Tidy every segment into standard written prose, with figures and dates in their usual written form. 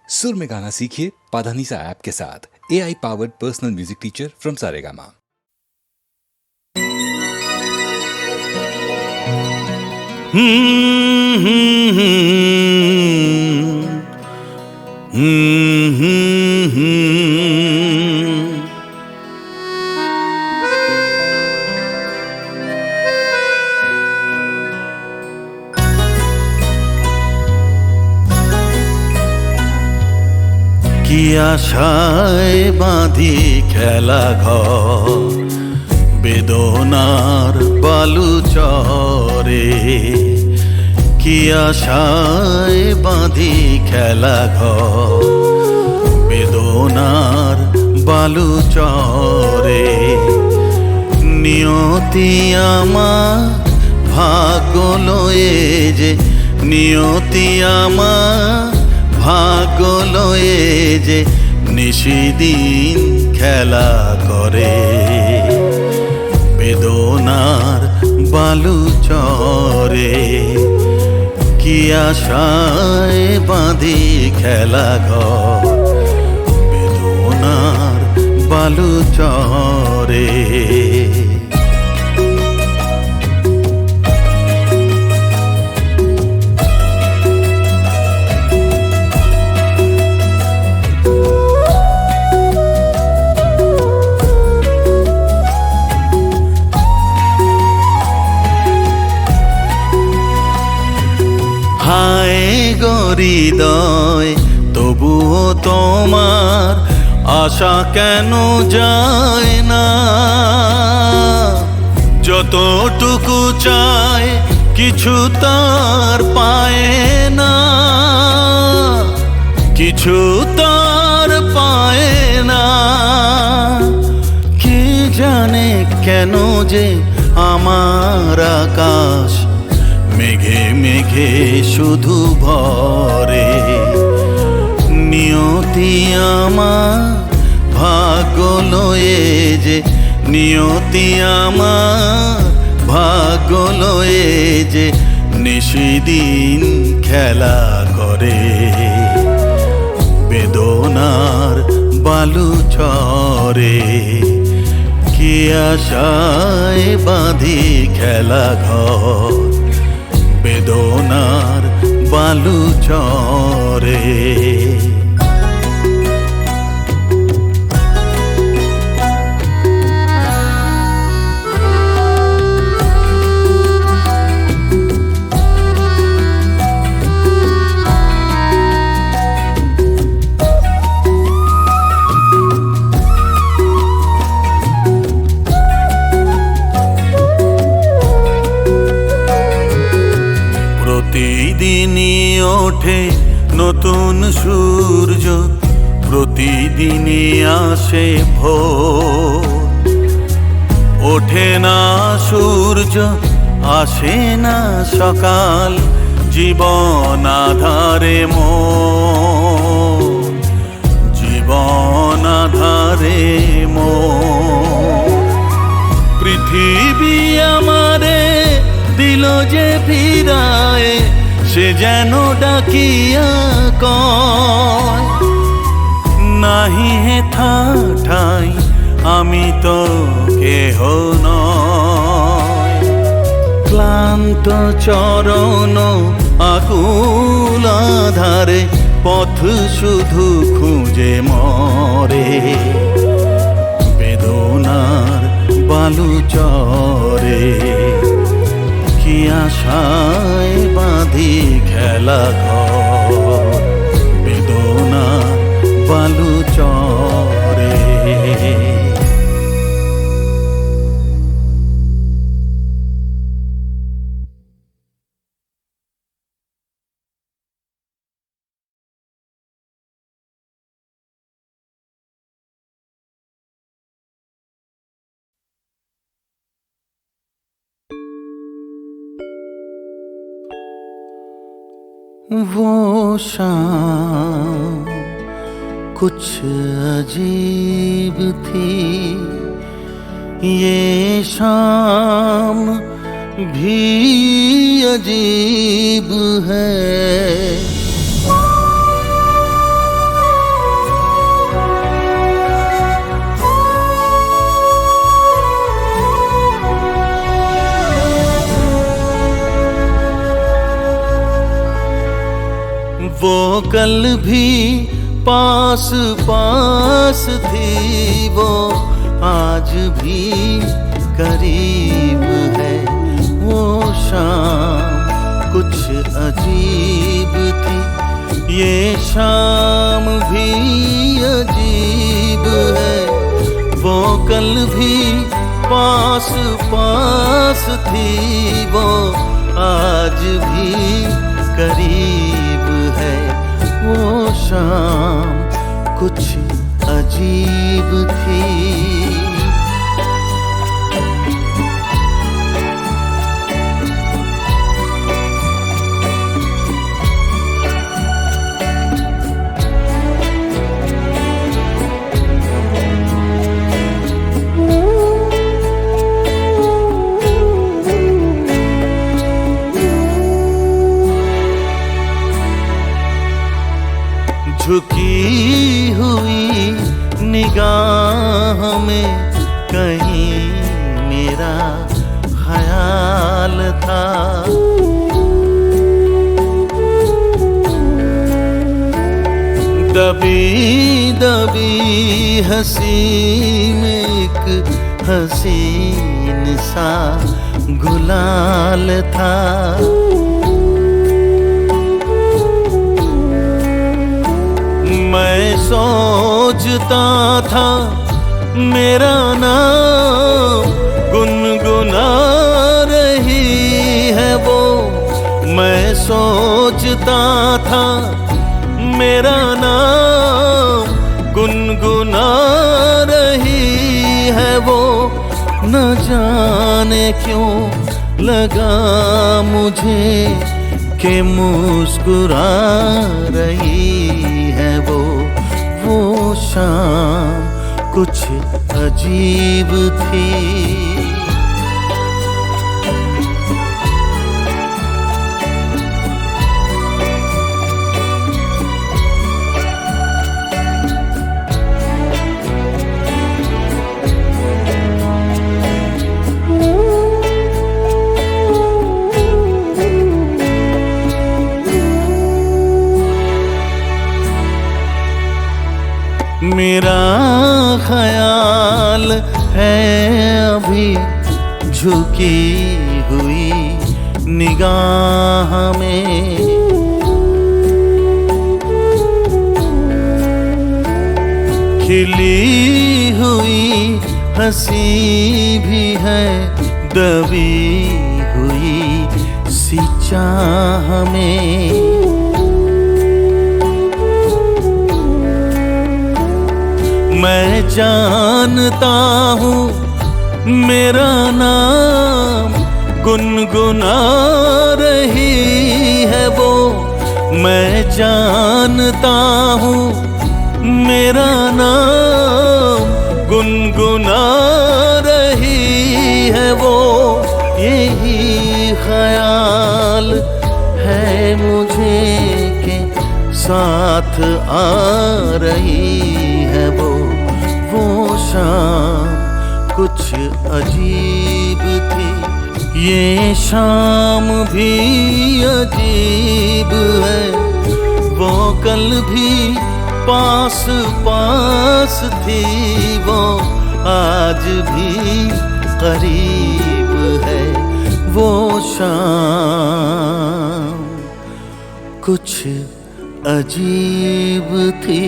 सुर में गाना सीखिए पाधानीसा ऐप के साथ। AI powered personal music teacher from Saregama. কি আশায় বাঁধি খেলা ঘর বেদনার বালু চরে, কি আশায় বাঁধি খেলা ঘর বেদনার বালু চরে। নিয়তি আমার ভাগ্য লয়ে যে, নিয়তি আমার ভাগ্য লয়ে যে নিশিদিন খেলা করে। বেদনার বালু চরে, কি আশায় বাঁধি খেলা ঘর বেদনার বালু চরে। হায় হৃদয় তবুও তোমার আশা কেন যায় না? যতটুকু চায় কিছু তার পায় না, কিছু তার পায় না। কে জানে কেন যে আমার আকাশ মেঘে মেঘে শুধু ভরে। নিয়তি আমার ভাগ্য লয়ে যে, নিয়তি আমার ভাগ্য লয়ে যে নিশিদিন খেলা করে। বেদনার বালু চরে, কি আশায় বাঁধি খেলা ঘর বেদনার বালু চরে। প্রতিদিনই ওঠে নতুন সূর্য, প্রতিদিনই আসে ভোর। ওঠে না সূর্য, আসে না সকাল, জীবন আধারে মোর, জীবন আধারে মোর। পৃথিবী আমারে দিল যে ফিরায়, সে যেন ডাকিয়া কয়, নাহি হে ঠাই আমি তো কেহ নয়। ক্লান্ত চরণ আকুল আধারে পথ শুধু খুঁজে মরে। বেদনার বালু চরে, কি আশায় বাঁধি খেলা ঘর বেদনার বালু চরে। वो शाम कुछ अजीब थी, ये शाम भी अजीब है। कल भी पास पास थी, वो आज भी करीब है। वो शाम कुछ अजीब थी, ये शाम भी अजीब है। वो कल भी पास पास थी, वो आज भी करीब है। वो शाम कुछ अजीब थी। झुकी हुई निगाह में कहीं मेरा ख्याल था। दबी दबी हंसी में एक हसीन सा गुलाल था। मैं सोचता था मेरा नाम गुनगुना रही है वो। मैं सोचता था मेरा नाम गुनगुना रही है वो। न जाने क्यों लगा मुझे कि मुस्कुरा रही है वो। वो शाम कुछ अजीब थी। मेरा ख्याल है अभी झुकी हुई निगाह में। खिली हुई हंसी भी है दबी हुई सी चाह में। मैं जानता हूँ मेरा नाम गुनगुना रही है वो। मैं जानता हूँ मेरा नाम गुनगुना रही है वो। यही ख्याल है मुझे के साथ आ रही है वो। वो शाम कुछ अजीब थी, ये शाम भी अजीब है। वो कल भी पास पास थी, वो आज भी करीब है। वो शाम कुछ अजीब थी।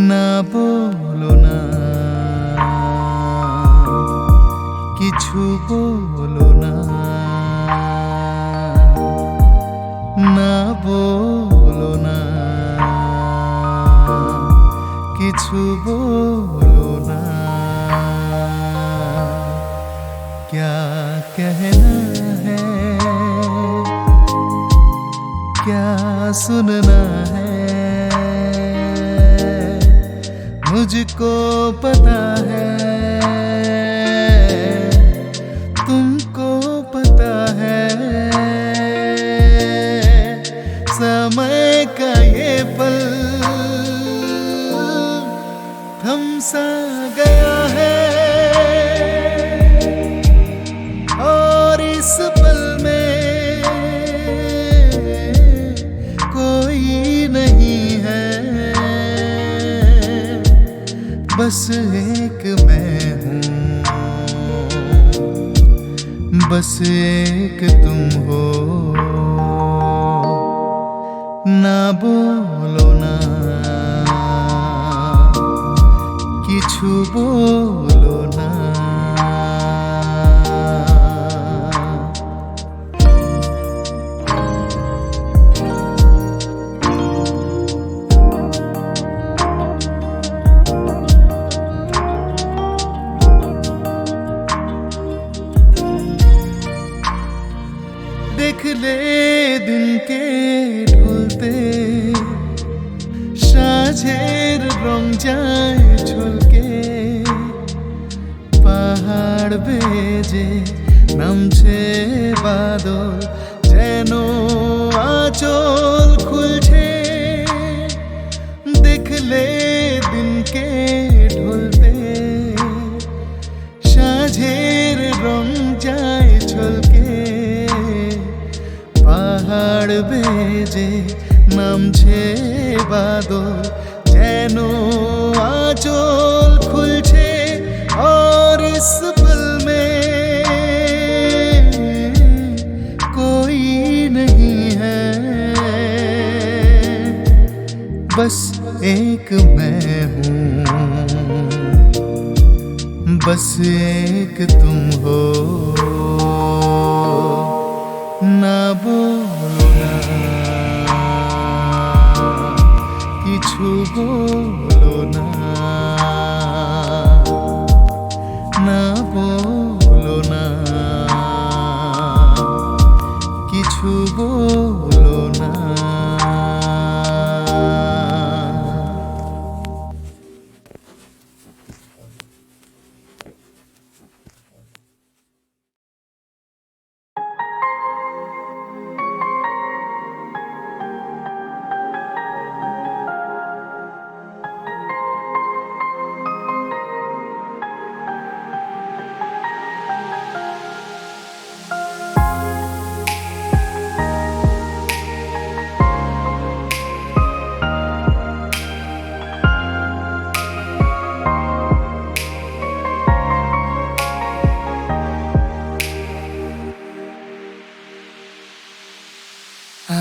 না বলো না কিছু বলো না, না বলো না কিছু বলো না। क्या कहना है क्या सुनना है, मुझको पता है, तुमको पता है, समय का ये पल थम सा गया है, और इस पल में कोई नहीं है, बस एक मैं हूँ, बस एक तुम हो। ना बोलो ना, किछु बोलो ना। देख ले दिन के ঢলতে, সাঁঝের রং যায় ঝলকে, পাহাড় বেজে নামছে বাদল, যেন আঁচল খুলছে। দেখলে দিনকে ঢলতে, সাঁঝের রং যায় ঝলকে, পাহাড় বেজে নামছে বাদল, যেন আঁচল খুলছে। और इस पल में कोई नहीं है, बस एक मैं हूँ, बस एक तुम हो। ना बोलो ना, किछु बोलो ना। ना बोलो ना, किछु बोलो ना।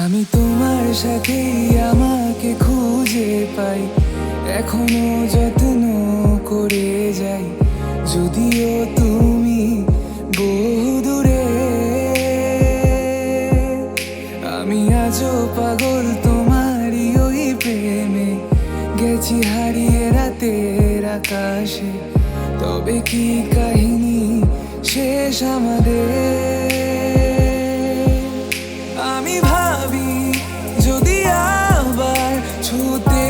আমি তোমার সাথেই আমাকে খুঁজে পাই, এখনো যত্ন করে যাই, যদিও তুমি বহু দূরে। আমি আজও পাগল তোমারই ওই প্রেমে, গেছি হারিয়ে রাতের আকাশে। তবে কি কাহিনী শেষ আমাদের? আমি ভাবি যদি আবার ছুতে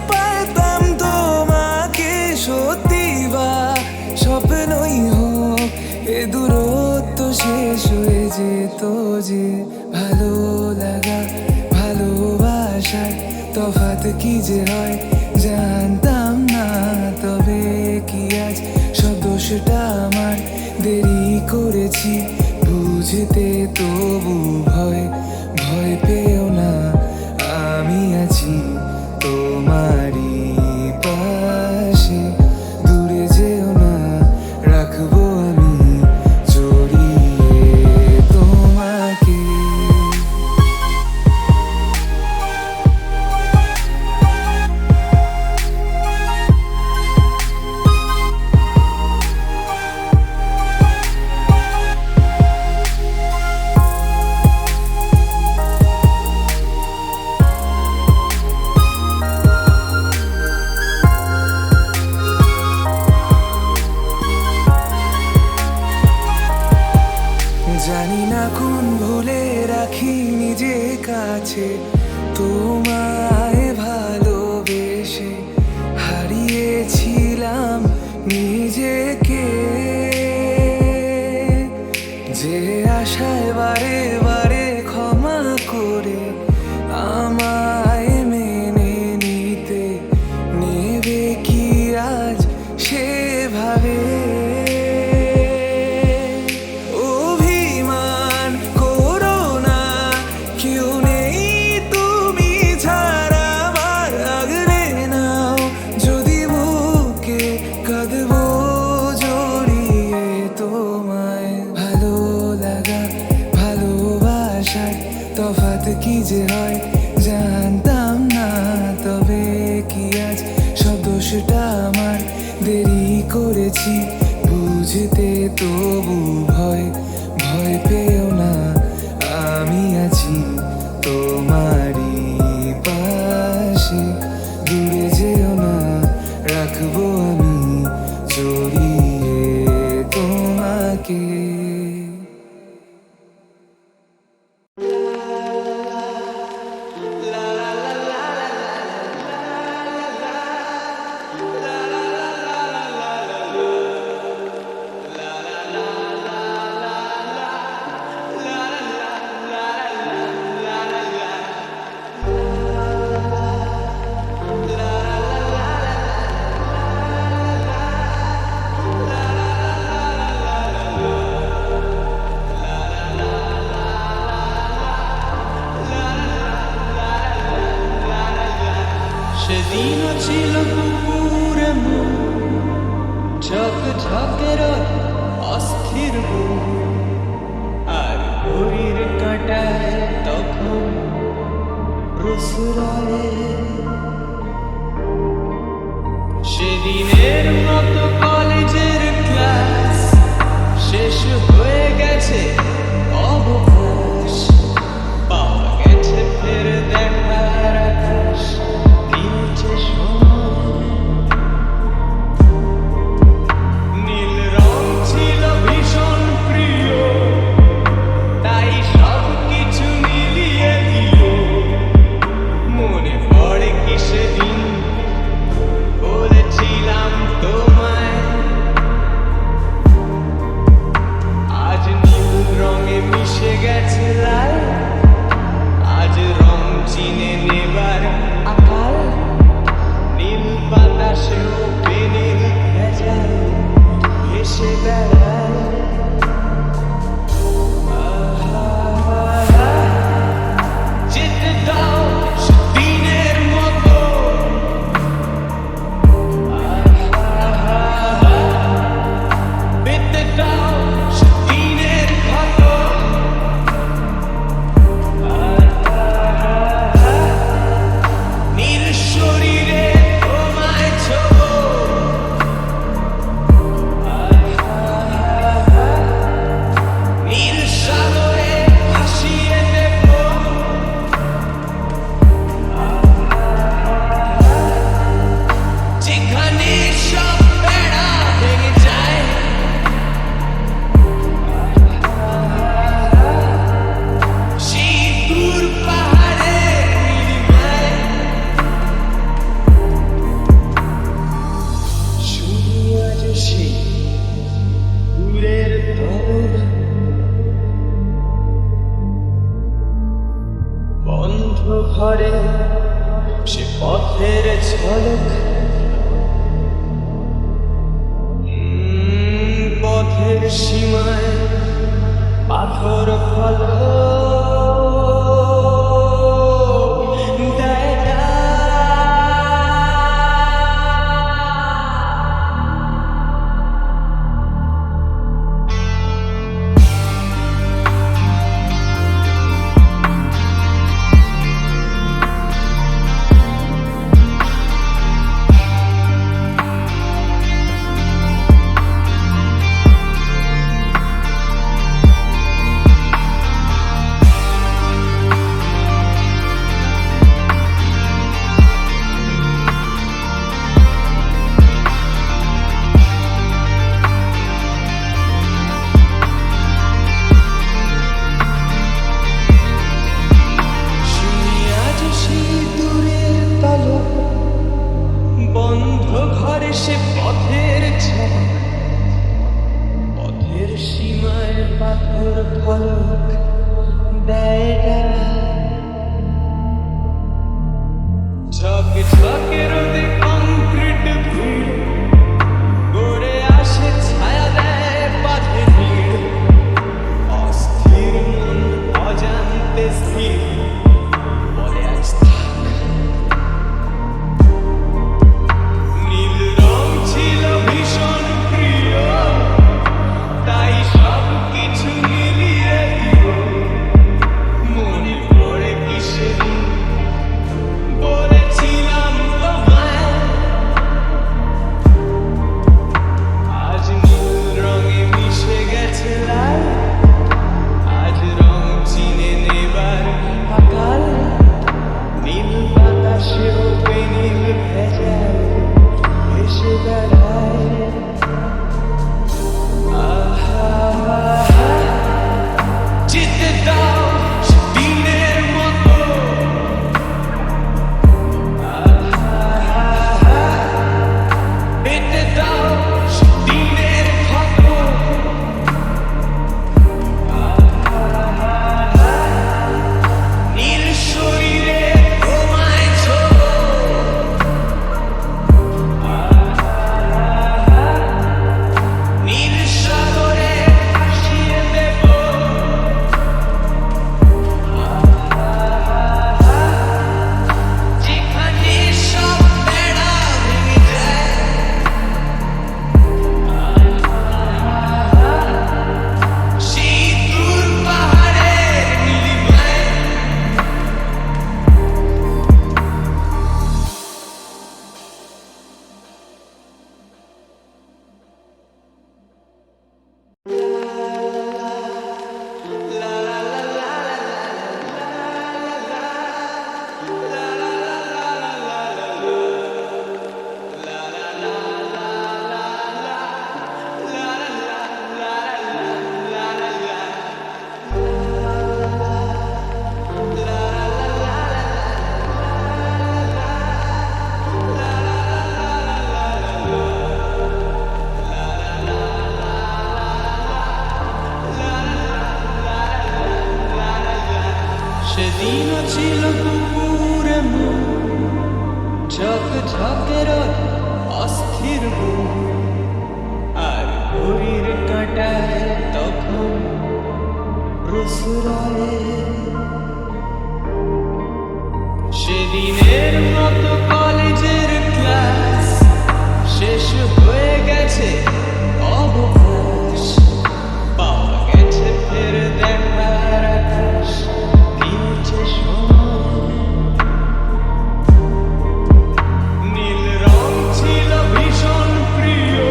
পারতাম তোমাকে, সত্যি বা স্বপ্নই হোক, এ দূরত্ব শেষ হয়ে যেত যে। ভালো লাগা ভালোবাসার তফাৎ কি যে হয় জানতাম না, তবে কি আজ সব দোষটা আমার? দেরি করেছি বুঝতে, তবু ভয় ভয় পেও না, আমি আছি তোমারই পাশে। দূরে যেও না, রাখবো আমি জড়িয়ে তোমাকে। জানি না কোন ভুলে রাখি নিজের কাছে পেরেছি বুঝতে, তবু ভয় ভয় পেও না, আমি আছি তোমারই পাশে। দূরে যেও না, রাখবো আমি জড়িয়ে তোমাকে। সেদিন ছিল পুকুরে ঝক ঝকের অস্থির আর ঘড়ির কাঁটায় তখন রসুরালে। সেদিনের মতো কলেজের ক্লাস শেষ হয়ে গেছে, অবকাশ পাওয়া গেছে ফের দেখার আকাশ। দিয়েছে সময়, নীল রং ছিল ভীষণ প্রিয়, তাই সব কিছু মিলিয়ে দিল। মনে পড়ে কি সেদিন বলেছিলাম তোমায়, আজ নীল রঙে মিশে গেছে লাল, আজ রং চিনে নেবার আকাল। নীল বাতাসেও পেনের ভেজাল ভেসে বেড়ায়। যেতে দাও সেদিনের মতো, পেতে দাও সেদিনের ক্ষত। নীল শরীরে তোমায় ছোঁবো, নীল সাগরে ভাসিয়ে দেবো। যেখানে সব বেড়া ভেঙে যায়, সেই দূর পাহাড়ের নীলিমায় শুধু আজ সেই দূরের তরফ, বন্ধ ঘরে সে পথের ঝলক। পথের সীমায় পাথর ফলক দেয় না। শুনি আজ সেই দূরের তলক, বন্ধ ঘরে সে পথের ঝলক। পথের সীমায় পাথর ফলক দেয় না। ঝক ঝকে রোদে কংক্রিট ভিড় গড়ে আসে, ছায়া দেয় বাঁধে ভিড়। অস্থির মন অজান্তে স্থির বলে আজ থাক। নীল রং ছিল ভীষণ প্রিয়, তাই সব কিছু মিলিয়ে দিল। মনে পড়ে কি সেদিন বলেছিলাম তোমায়, ঝকের অস্থির বুক, আর ঘড়ির কাঁটায় তখন প্রসরালে। সেদিনের মতো কলেজের ক্লাস শেষ হয়ে গেছে, অবকাশ পাওয়া গেছে ফের দেখার আকাশ, দিয়েছে সময়। নীল রং ছিল ভীষণ প্রিয়,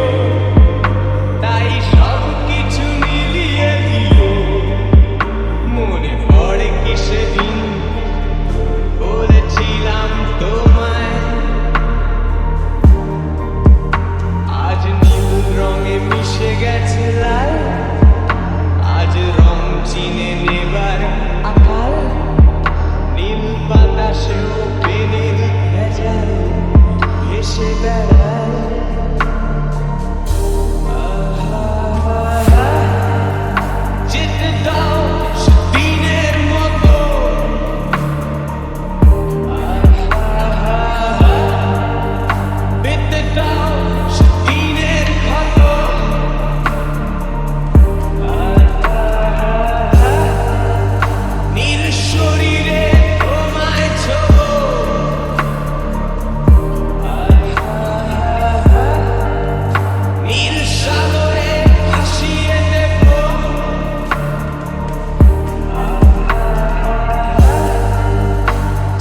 তাই সব কিছু মিলিয়ে দিল। মনে পড়ে কি সেদিন বলেছিলাম তোমায়, আজ নীল রঙে মিশে গেছে লাল, আজ রং চিনে নেবার আকাল। নীল বাতাসেও পেনের ভেজাল ভেসে বেড়ায়। যেতে দাও সেদিনের মতো, পেতে দাও সেদিনের ক্ষত। নীল শরীরে তোমায় ছোঁবো, নীল সাগরে ভাসিয়ে দেবো।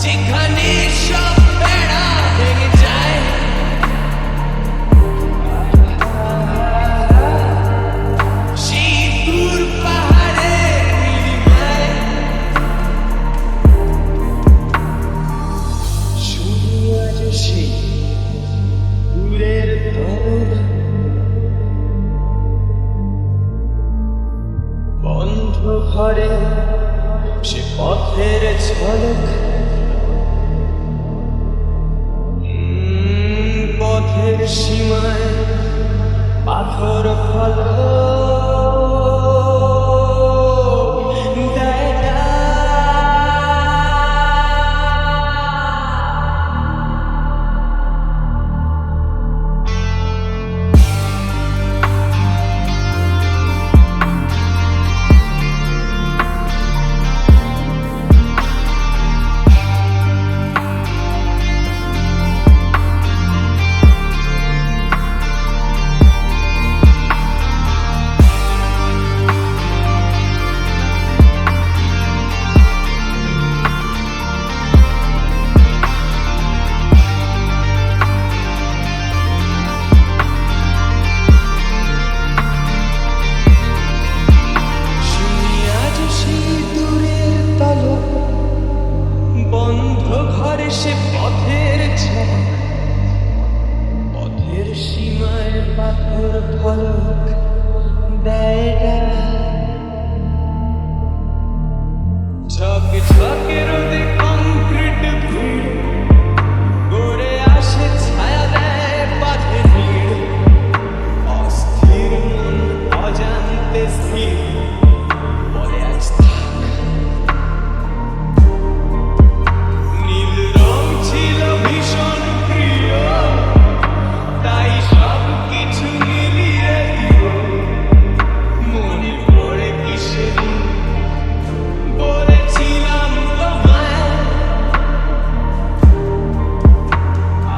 যেখানে সব বেড়া ভেঙে যায়, সেই দূর পাহাড়ের নীলিমায় শুধু আজ সেই দূরের তরফ, বন্ধ ঘরে সে পথের ঝলক। পথের সীমায় পাথর ফলক দেয় না। শুনি আজ সেই দূরের তলক, বন্ধ ঘরে সে পথের ঝলক। পথের সীমায় পাথর ফলক দেয় না। ঝক ঝকে রোদে কংক্রিট ভিড় গড়ে আসে, ছায়া দেয় বাঁধে ভিড়। অস্থির মন অজান্তে স্থির বলে আজ থাক। নীল রং ছিল ভীষণ প্রিয়, তাই সব কিছু মিলিয়ে দিল। মনে পড়ে কি সেদিন বলেছিলাম তোমায়,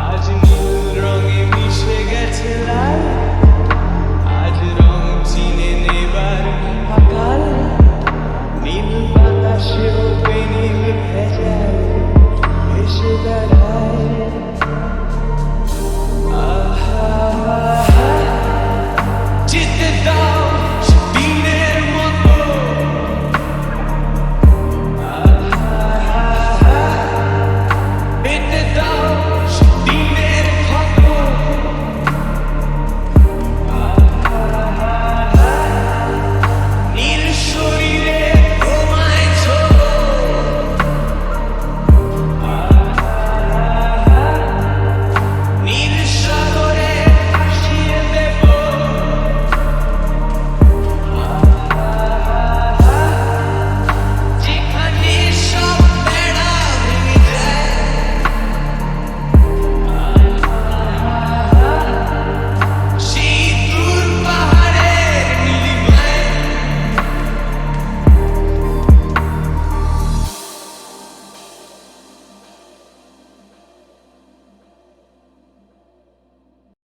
আজ নীল রঙে মিশে গেছে লাল, আজ রং চিনে নেবার আকাল। নীল বাতাসেও বেনীল ভেজাল ভেসে বেড়ায়।